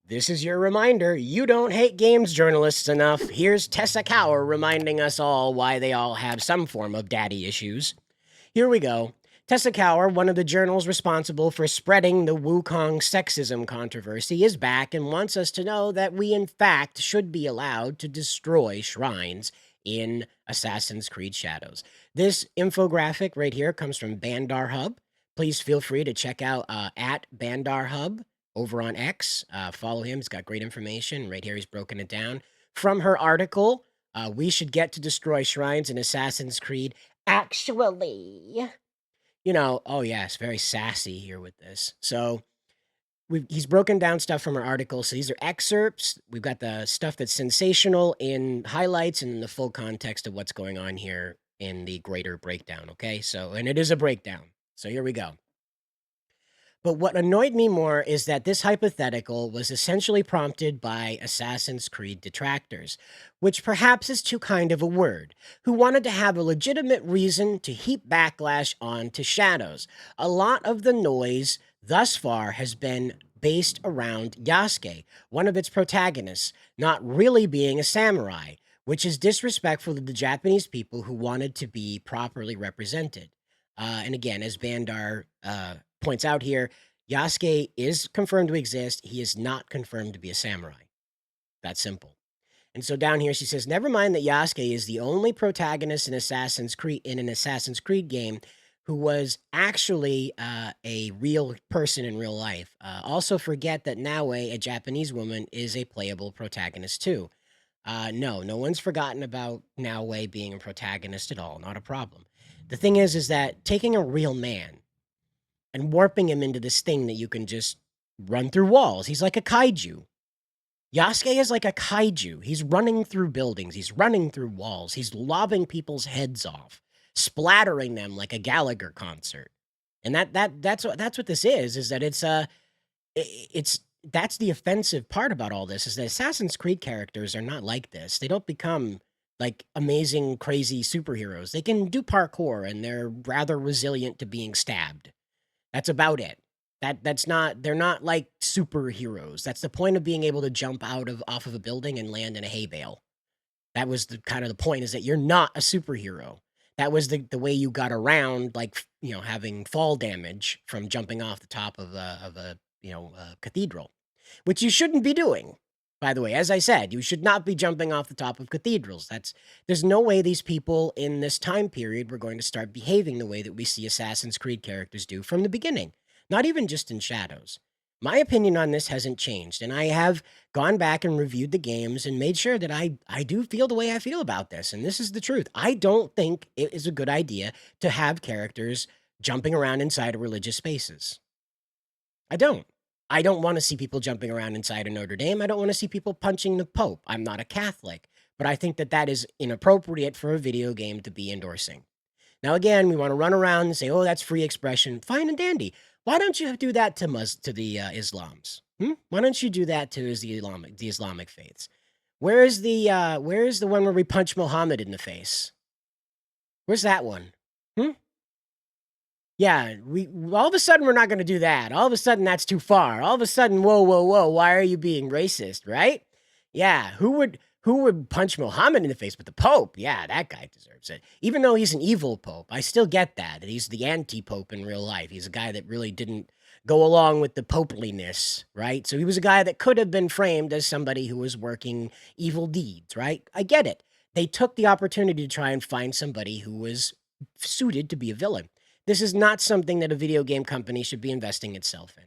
This is your reminder you don't hate games journalists enough. Here's Tessa Cower reminding us all why they all have some form of daddy issues. Here we go. Tessa Cower, one of the journals responsible for spreading the Wukong sexism controversy, is back and wants us to know that we, in fact, should be allowed to destroy shrines in Assassin's Creed Shadows. This infographic right here comes from Bandar Hub. Please feel free to check out at Bandar Hub over on X. Follow him. He's got great information. Right here, he's broken it down. From her article, We Should Get to Destroy Shrines in Assassin's Creed. Actually, oh yes, very sassy here with this. So he's broken down stuff from our article. So these are excerpts. We've got the stuff that's sensational in highlights and the full context of what's going on here in the greater breakdown. Okay, and it is a breakdown. So here we go. But what annoyed me more is that this hypothetical was essentially prompted by Assassin's Creed detractors, which perhaps is too kind of a word, who wanted to have a legitimate reason to heap backlash onto Shadows. A lot of the noise thus far has been based around Yasuke, one of its protagonists, not really being a samurai, which is disrespectful to the Japanese people who wanted to be properly represented. And again, as Bandar points out here, Yasuke is confirmed to exist. He is not confirmed to be a samurai. That's simple. And so down here she says, never mind that Yasuke is the only protagonist in an Assassin's Creed game who was actually a real person in real life. Also forget that Naue, a Japanese woman, is a playable protagonist too. No one's forgotten about Naue being a protagonist at all. Not a problem. The thing is that taking a real man and warping him into this thing that you can just run through walls. He's like a kaiju. Yasuke is like a kaiju. He's running through buildings. He's running through walls. He's lobbing people's heads off, splattering them like a Gallagher concert. And that's what this is that that's the offensive part about all this is that Assassin's Creed characters are not like this. They don't become like amazing, crazy superheroes. They can do parkour and they're rather resilient to being stabbed. That's about it. They're not like superheroes. That's the point of being able to jump off of a building and land in a hay bale. That was the kind of the point, is that you're not a superhero. That was the way you got around, like, having fall damage from jumping off the top of a cathedral, which you shouldn't be doing. By the way, as I said, you should not be jumping off the top of cathedrals. There's no way these people in this time period were going to start behaving the way that we see Assassin's Creed characters do from the beginning. Not even just in Shadows. My opinion on this hasn't changed, and I have gone back and reviewed the games and made sure that I do feel the way I feel about this, and this is the truth. I don't think it is a good idea to have characters jumping around inside of religious spaces. I don't. I don't want to see people jumping around inside of Notre Dame. I don't want to see people punching the Pope. I'm not a Catholic, but I think that is inappropriate for a video game to be endorsing. Now, again, we want to run around and say, oh, that's free expression. Fine and dandy. Why don't you do that to the Islams? Why don't you do that to the Islamic faiths? Where is the one where we punch Muhammad in the face? Where's that one? Yeah, we all of a sudden we're not going to do that. All of a sudden that's too far. All of a sudden, whoa, why are you being racist, right? Yeah, who would punch Muhammad in the face? But the Pope, yeah, that guy deserves it. Even though he's an evil Pope, I still get that. He's the anti-Pope in real life. He's a guy that really didn't go along with the popeliness, right? So he was a guy that could have been framed as somebody who was working evil deeds, right? I get it. They took the opportunity to try and find somebody who was suited to be a villain. This is not something that a video game company should be investing itself in.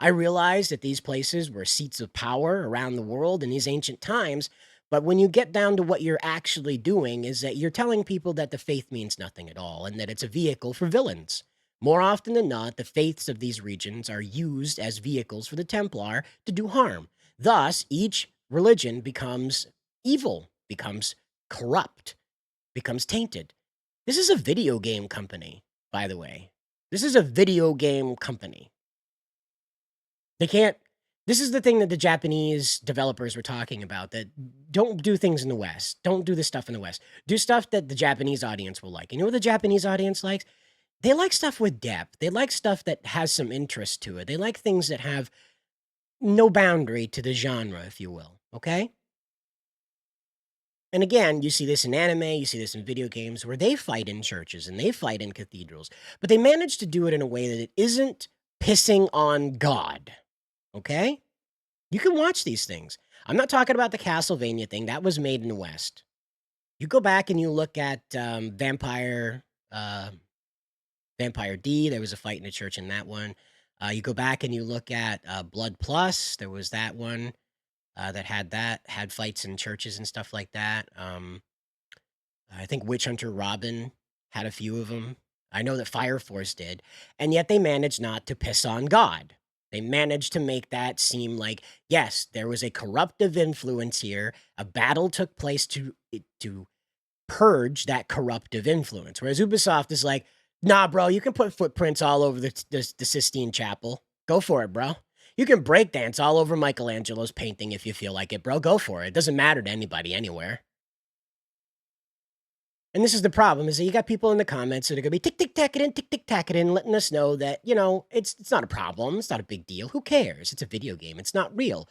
I realize that these places were seats of power around the world in these ancient times, but when you get down to what you're actually doing is that you're telling people that the faith means nothing at all and that it's a vehicle for villains. More often than not, the faiths of these regions are used as vehicles for the Templar to do harm. Thus, each religion becomes evil, becomes corrupt, becomes tainted. This is a video game company. By the way, this is a video game company. This is the thing that the Japanese developers were talking about, that don't do things in the West. Don't do this stuff in the West. Do stuff that the Japanese audience will like. You know what the Japanese audience likes? They like stuff with depth. They like stuff that has some interest to it. They like things that have no boundary to the genre, if you will, okay? And again, you see this in anime, you see this in video games where they fight in churches and they fight in cathedrals, but they manage to do it in a way that it isn't pissing on God, okay? You can watch these things. I'm not talking about the Castlevania thing, that was made in the West. You go back and you look at uh, Vampire D, there was a fight in a church in that one. You go back and you look at Blood Plus, there was that one that had fights in churches and stuff like that. I think Witch Hunter Robin had a few of them. I know that Fire Force did, and yet they managed not to piss on God. They managed to make that seem like, yes, there was a corruptive influence here. A battle took place to purge that corruptive influence. Whereas Ubisoft is like, nah, bro, you can put footprints all over the Sistine Chapel. Go for it, bro. You can breakdance all over Michelangelo's painting if you feel like it, bro. Go for it. It doesn't matter to anybody anywhere. And this is the problem, is that you got people in the comments that are gonna be tick-tick-tack-it-in, letting us know that, it's not a problem, it's not a big deal, who cares? It's a video game, it's not real.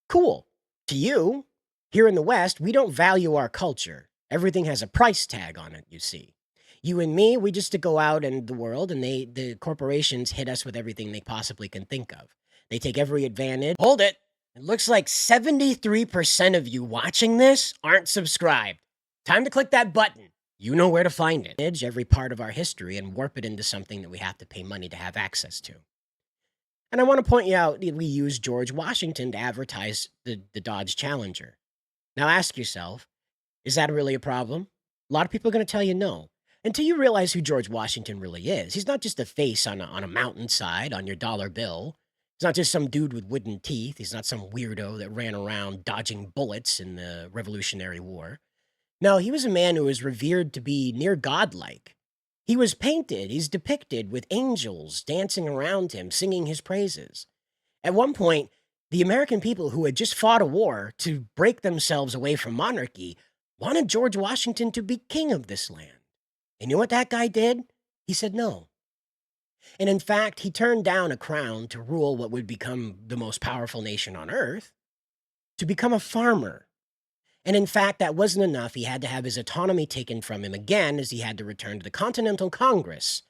Cool. To you, here in the West, we don't value our culture. Everything has a price tag on it, you see. You and me, we just to go out in the world, and the corporations hit us with everything they possibly can think of. They take every advantage. Hold it! It looks like 73% of you watching this aren't subscribed. Time to click that button. You know where to find it. Every part of our history and warp it into something that we have to pay money to have access to. And I want to point you out that we use George Washington to advertise the Dodge Challenger. Now ask yourself, is that really a problem? A lot of people are going to tell you no. Until you realize who George Washington really is. He's not just a face on a mountainside on your dollar bill. He's not just some dude with wooden teeth. He's not some weirdo that ran around dodging bullets in the Revolutionary War. No, he was a man who was revered to be near godlike. He was painted, he's depicted with angels dancing around him, singing his praises. At one point, the American people who had just fought a war to break themselves away from monarchy wanted George Washington to be king of this land. And you know what that guy did? He said no. And in fact, he turned down a crown to rule what would become the most powerful nation on earth, to become a farmer. And in fact, that wasn't enough. He had to have his autonomy taken from him again, as he had to return to the Continental Congress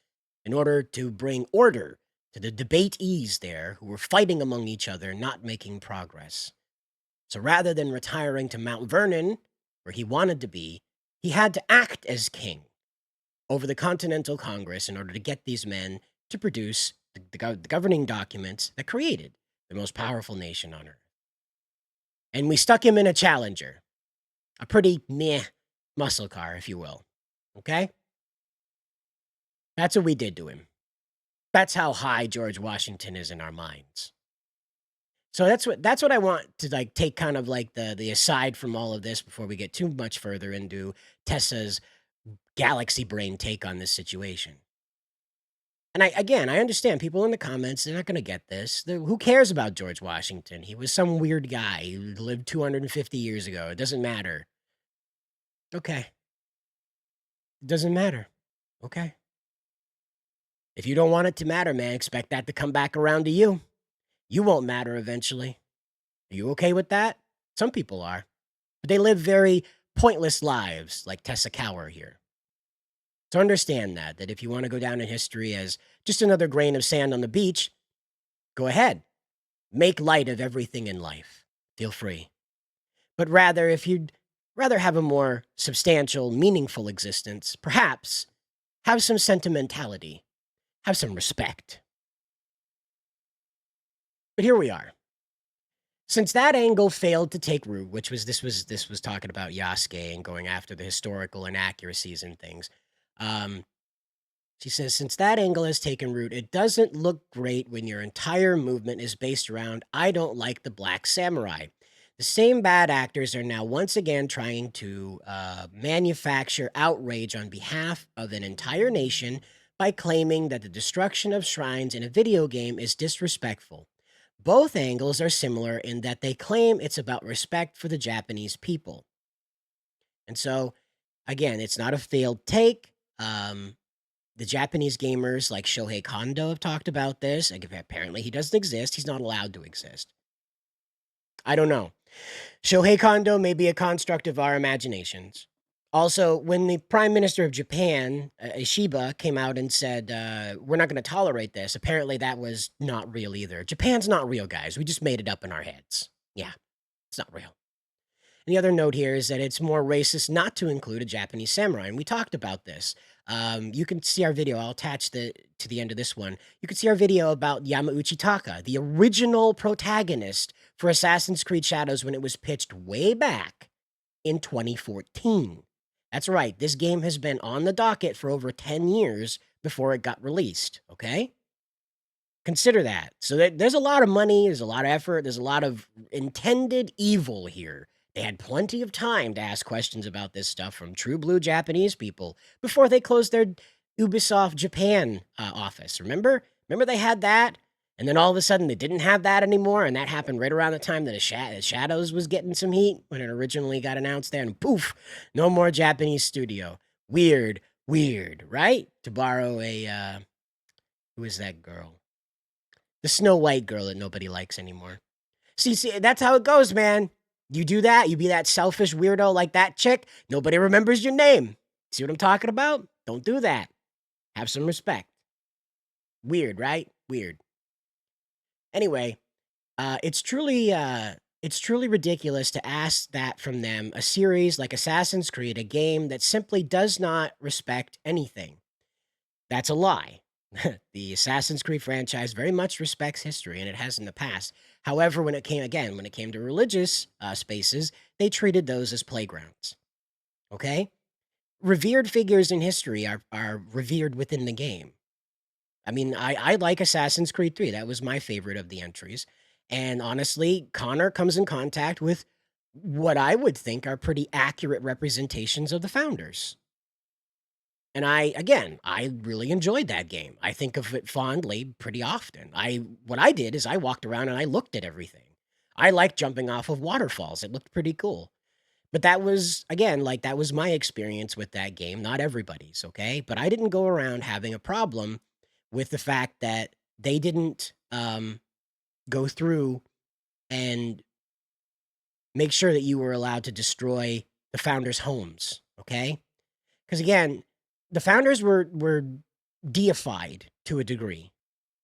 in order to bring order to the debatees there who were fighting among each other, not making progress. So rather than retiring to Mount Vernon, where he wanted to be, he had to act as king over the Continental Congress in order to get these men to produce the governing documents that created the most powerful nation on earth. And we stuck him in a Challenger. A pretty meh muscle car, if you will. Okay? That's what we did to him. That's how high George Washington is in our minds. So that's what I want to take kind of like the aside from all of this before we get too much further into Tessa's galaxy brain take on this situation. And I understand people in the comments, they're not going to get this. Who cares about George Washington? He was some weird guy. He lived 250 years ago. It doesn't matter. Okay. It doesn't matter. Okay. If you don't want it to matter, man, expect that to come back around to you. You won't matter eventually. Are you okay with that? Some people are. But they live very pointless lives, like Tessa Cower here. So understand that if you want to go down in history as just another grain of sand on the beach, go ahead. Make light of everything in life. Feel free. But rather, if you'd rather have a more substantial, meaningful existence, perhaps have some sentimentality, have some respect. But here we are. Since that angle failed to take root, which was this was talking about O.R.C.A and going after the historical inaccuracies and things. She says, since that angle has taken root, it doesn't look great when your entire movement is based around, I don't like the Black Samurai. The same bad actors are now once again trying to manufacture outrage on behalf of an entire nation by claiming that the destruction of shrines in a video game is disrespectful. Both angles are similar in that they claim it's about respect for the Japanese people. And so, again, it's not a failed take. The Japanese gamers like Shohei Kondo have talked about this. Like, apparently, he doesn't exist. He's not allowed to exist. I don't know. Shohei Kondo may be a construct of our imaginations. Also, when the Prime Minister of Japan, Ishiba, came out and said, we're not going to tolerate this, apparently that was not real either. Japan's not real, guys. We just made it up in our heads. Yeah, it's not real. And the other note here is that it's more racist not to include a Japanese samurai, and we talked about this. You can see our video. I'll attach to the end of this one. You can see our video about Yamauchi Taka, the original protagonist for Assassin's Creed Shadows when it was pitched way back in 2014. That's right. This game has been on the docket for over 10 years before it got released, okay? Consider that. So there's a lot of money, there's a lot of effort, there's a lot of intended evil here. They had plenty of time to ask questions about this stuff from true blue Japanese people before they closed their Ubisoft Japan office. Remember they had that? And then all of a sudden they didn't have that anymore, and that happened right around the time that Shadows was getting some heat when it originally got announced there, and poof, no more Japanese studio. Weird, right? To borrow a, who is that girl? The Snow White girl that nobody likes anymore. See, that's how it goes, man. You do that, you be that selfish weirdo like that chick, nobody remembers your name. See what I'm talking about? Don't do that. Have some respect. Weird, right? Weird. Anyway, it's truly ridiculous to ask that from them, a series like Assassin's Creed, a game that simply does not respect anything. That's a lie. The Assassin's Creed franchise very much respects history, and it has in the past. However, when it came to religious spaces, they treated those as playgrounds. Okay? Revered figures in history are revered within the game. I mean, I like Assassin's Creed 3. That was my favorite of the entries. And honestly, Connor comes in contact with what I would think are pretty accurate representations of the founders. And I really enjoyed that game. I think of it fondly pretty often. What I did is I walked around and I looked at everything. I liked jumping off of waterfalls. It looked pretty cool. But that was, again, like that was my experience with that game, not everybody's, okay? But I didn't go around having a problem with the fact that they didn't go through and make sure that you were allowed to destroy the founders' homes, okay? Because again, the founders were deified to a degree.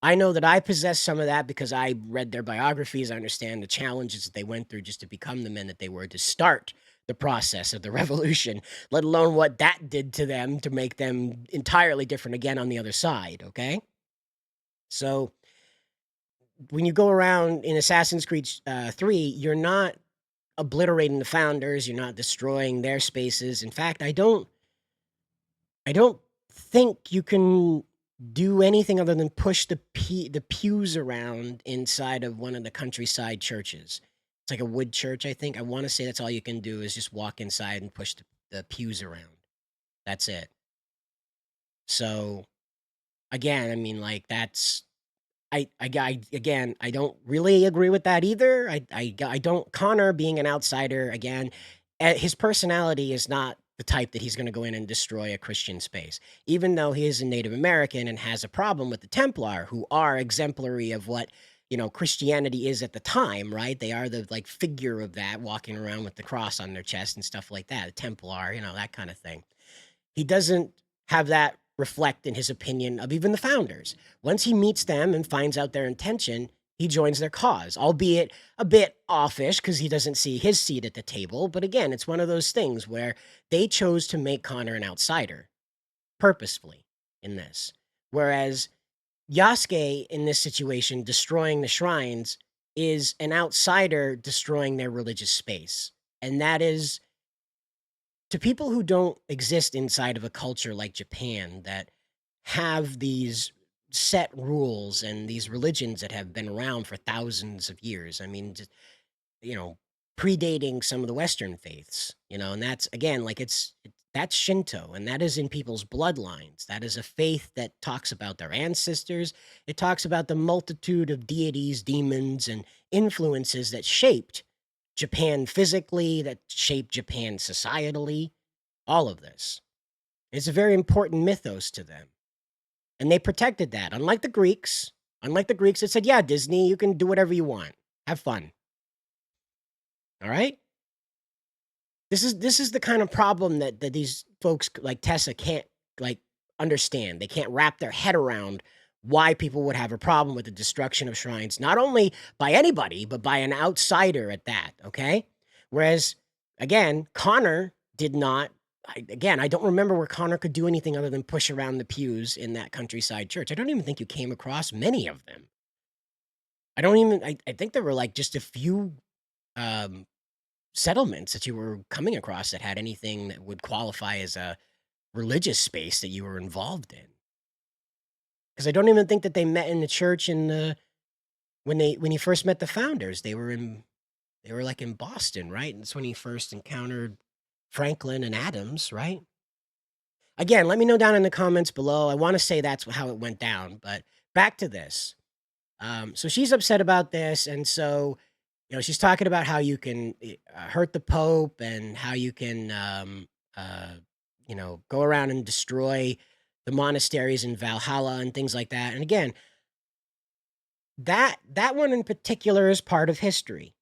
I know that I possess some of that because I read their biographies. I understand the challenges that they went through just to become the men that they were to start the process of the revolution, let alone what that did to them to make them entirely different again on the other side, okay? So when you go around in Assassin's Creed 3, you're not obliterating the founders, you're not destroying their spaces. In fact, I don't think you can do anything other than push the pews around inside of one of the countryside churches. It's like a wood church, I think. I want to say that's all you can do is just walk inside and push the pews around. That's it. So, again, I mean, like that's again, I don't really agree with that either. I don't. Connor being an outsider again, his personality is not the type that he's going to go in and destroy a Christian space, even though he is a Native American and has a problem with the Templar, who are exemplary of what Christianity is at the time, right? They are the like figure of that, walking around with the cross on their chest and stuff like that. A Templar, that kind of thing. He doesn't have that reflect in his opinion of even the founders. Once he meets them and finds out their intention, he joins their cause, albeit a bit offish because he doesn't see his seat at the table. But again, it's one of those things where they chose to make Connor an outsider purposefully in this. Whereas Yasuke in this situation, destroying the shrines, is an outsider destroying their religious space. And that is, to people who don't exist inside of a culture like Japan that have these set rules and these religions that have been around for thousands of years. I mean, just, predating some of the Western faiths, and that's again, like that's Shinto, and that is in people's bloodlines. That is a faith that talks about their ancestors. It talks about the multitude of deities, demons, and influences that shaped Japan physically, that shaped Japan societally, all of this. It's a very important mythos to them. And they protected that. Unlike the Greeks that said, yeah, Disney, you can do whatever you want. Have fun. All right? This is the kind of problem that these folks like Tessa can't like understand. They can't wrap their head around why people would have a problem with the destruction of shrines, not only by anybody, but by an outsider at that, okay? Whereas again, Connor did not I don't remember where Connor could do anything other than push around the pews in that countryside church. I don't even think you came across many of them. I think there were like just a few um settlements that you were coming across that had anything that would qualify as a religious space that you were involved in. Because I don't even think that they met in the church in the when he first met the founders. They were like in Boston, right? And that's when he first encountered Franklin and Adams, right? Again, let me know down in the comments below. I want to say that's how it went down, but back to this. So she's upset about this, and so she's talking about how you can hurt the Pope and how you can, go around and destroy the monasteries in Valhalla and things like that. And again, that one in particular is part of history.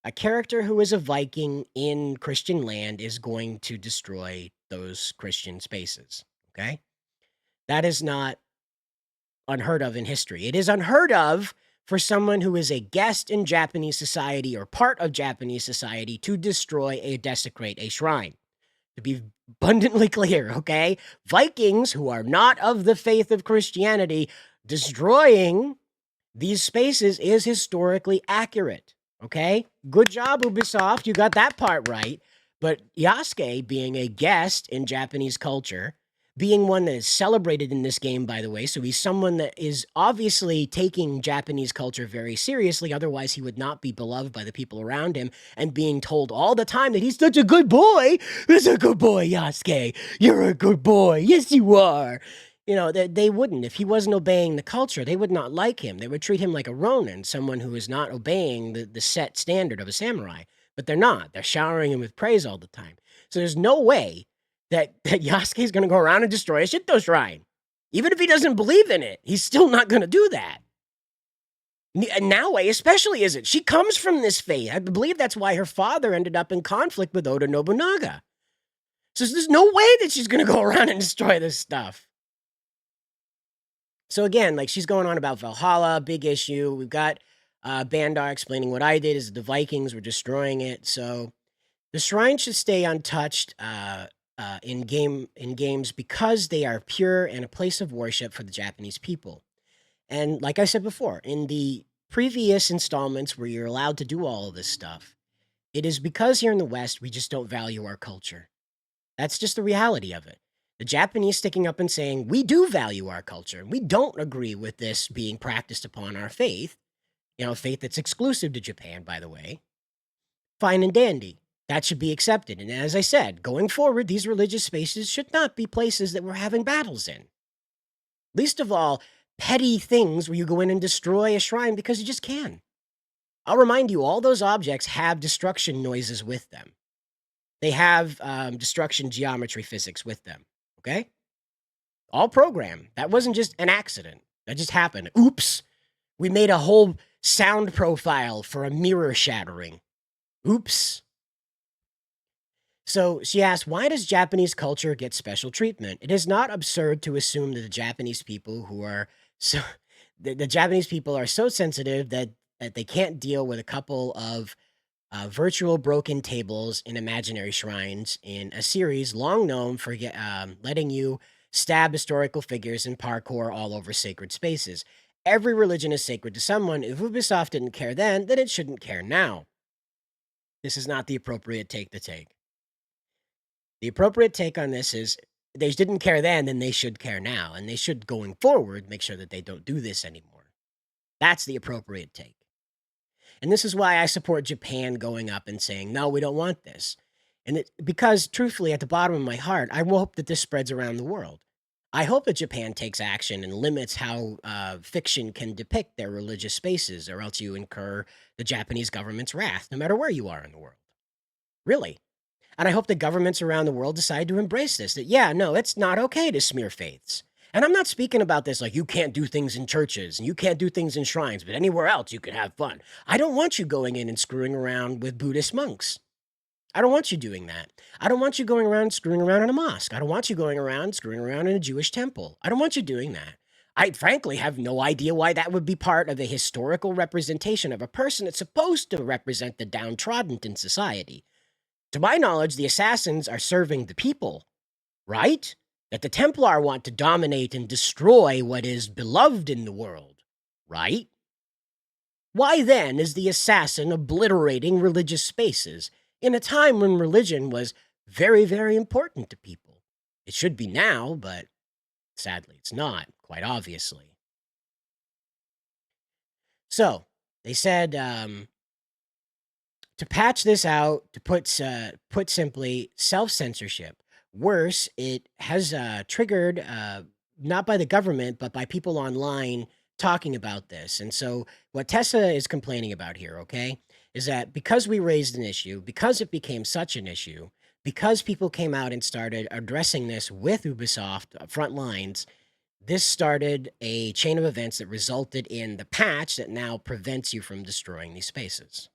A character who is a Viking in Christian land is going to destroy those Christian spaces. Okay, that is not unheard of in history. It is unheard of for someone who is a guest in Japanese society or part of Japanese society to destroy or desecrate a shrine. To be abundantly clear, okay? Vikings who are not of the faith of Christianity destroying these spaces is historically accurate, okay? Good job, Ubisoft. You got that part right. But Yasuke, being a guest in Japanese culture, being one that is celebrated in this game, by the way, so he's someone that is obviously taking Japanese culture very seriously, otherwise he would not be beloved by the people around him, and being told all the time that he's such a good boy. He's a good boy, Yasuke. You're a good boy. Yes, you are. They wouldn't. If he wasn't obeying the culture, they would not like him. They would treat him like a ronin, someone who is not obeying the set standard of a samurai. But they're not. They're showering him with praise all the time. So there's no way that Yasuke is going to go around and destroy a Shinto shrine. Even if he doesn't believe in it, he's still not going to do that. Naoe especially isn't. She comes from this faith. I believe that's why her father ended up in conflict with Oda Nobunaga. So there's no way that she's going to go around and destroy this stuff. So again, like she's going on about Valhalla, big issue. We've got Bandar explaining what I did is the Vikings were destroying it. So the shrine should stay untouched in games because they are pure and a place of worship for the Japanese people. And like I said before, in the previous installments where you're allowed to do all of this stuff, it is because here in the West, we just don't value our culture. That's just the reality of it. The Japanese sticking up and saying, we do value our culture. We don't agree with this being practiced upon our faith. A faith that's exclusive to Japan, by the way. Fine and dandy. That should be accepted. And as I said, going forward, these religious spaces should not be places that we're having battles in. Least of all, petty things where you go in and destroy a shrine because you just can. I'll remind you, all those objects have destruction noises with them. They have destruction geometry physics with them, okay? All programmed. That wasn't just an accident. That just happened. Oops. We made a whole sound profile for a mirror shattering. Oops. So she asked, why does Japanese culture get special treatment? It is not absurd to assume that the Japanese people are so sensitive that they can't deal with a couple of virtual broken tables in imaginary shrines in a series long known for letting you stab historical figures and parkour all over sacred spaces. Every religion is sacred to someone. If Ubisoft didn't care then it shouldn't care now. This is not the appropriate take to take. The appropriate take on this is they didn't care then they should care now. And they should, going forward, make sure that they don't do this anymore. That's the appropriate take. And this is why I support Japan going up and saying, no, we don't want this. And because, truthfully, at the bottom of my heart, I hope that this spreads around the world. I hope that Japan takes action and limits how fiction can depict their religious spaces, or else you incur the Japanese government's wrath, no matter where you are in the world. Really. And I hope the governments around the world decide to embrace this, that, yeah, no, it's not okay to smear faiths. And I'm not speaking about this like you can't do things in churches and you can't do things in shrines, but anywhere else you can have fun. I don't want you going in and screwing around with Buddhist monks. I don't want you doing that. I don't want you going around screwing around in a mosque. I don't want you going around screwing around in a Jewish temple. I don't want you doing that. I frankly have no idea why that would be part of a historical representation of a person that's supposed to represent the downtrodden in society. To my knowledge, the assassins are serving the people, right? That the Templar want to dominate and destroy what is beloved in the world, right? Why then is the assassin obliterating religious spaces in a time when religion was very, very important to people? It should be now, but sadly it's not, quite obviously. So, they said, to patch this out, to put simply, self-censorship. Worse, it has triggered, not by the government, but by people online talking about this. And so what Tessa is complaining about here, okay, is that because we raised an issue, because it became such an issue, because people came out and started addressing this with Ubisoft front lines, this started a chain of events that resulted in the patch that now prevents you from destroying these spaces.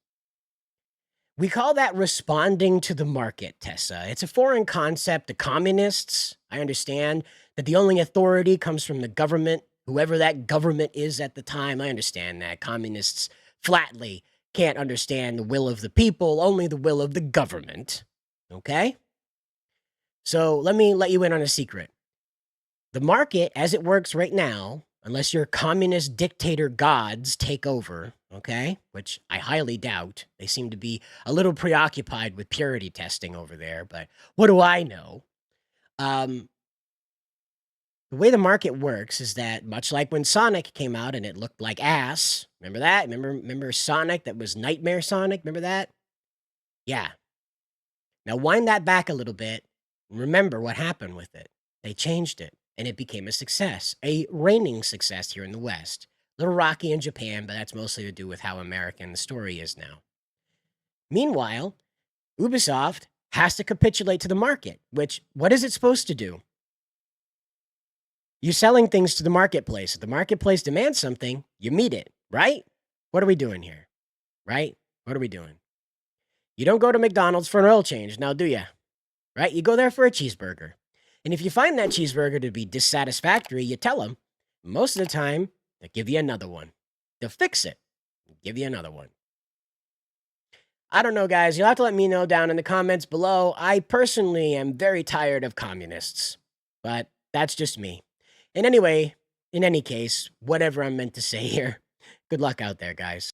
We call that responding to the market, Tessa. It's a foreign concept. The communists, I understand that the only authority comes from the government, whoever that government is at the time. I understand that. Communists flatly can't understand the will of the people, only the will of the government. Okay? So let me let you in on a secret. The market, as it works right now, unless your communist dictator gods take over, okay, which I highly doubt. They seem to be a little preoccupied with purity testing over there, but what do I know? The way the market works is that much like when Sonic came out and it looked like ass, remember that? Remember Sonic that was Nightmare Sonic? Remember that? Yeah. Now wind that back a little bit. Remember what happened with it. They changed it and it became a success, a reigning success here in the West. A little rocky in Japan, but that's mostly to do with how American the story is now. Meanwhile, Ubisoft has to capitulate to the market, which, what is it supposed to do? You're selling things to the marketplace. If the marketplace demands something, you meet it, right? What are we doing here? Right? What are we doing? You don't go to McDonald's for an oil change, now do you? Right? You go there for a cheeseburger. And if you find that cheeseburger to be dissatisfactory, you tell them. Most of the time, they'll give you another one. They'll fix it. Give you another one. I don't know, guys. You'll have to let me know down in the comments below. I personally am very tired of communists. But that's just me. And anyway, in any case, whatever I'm meant to say here, good luck out there, guys.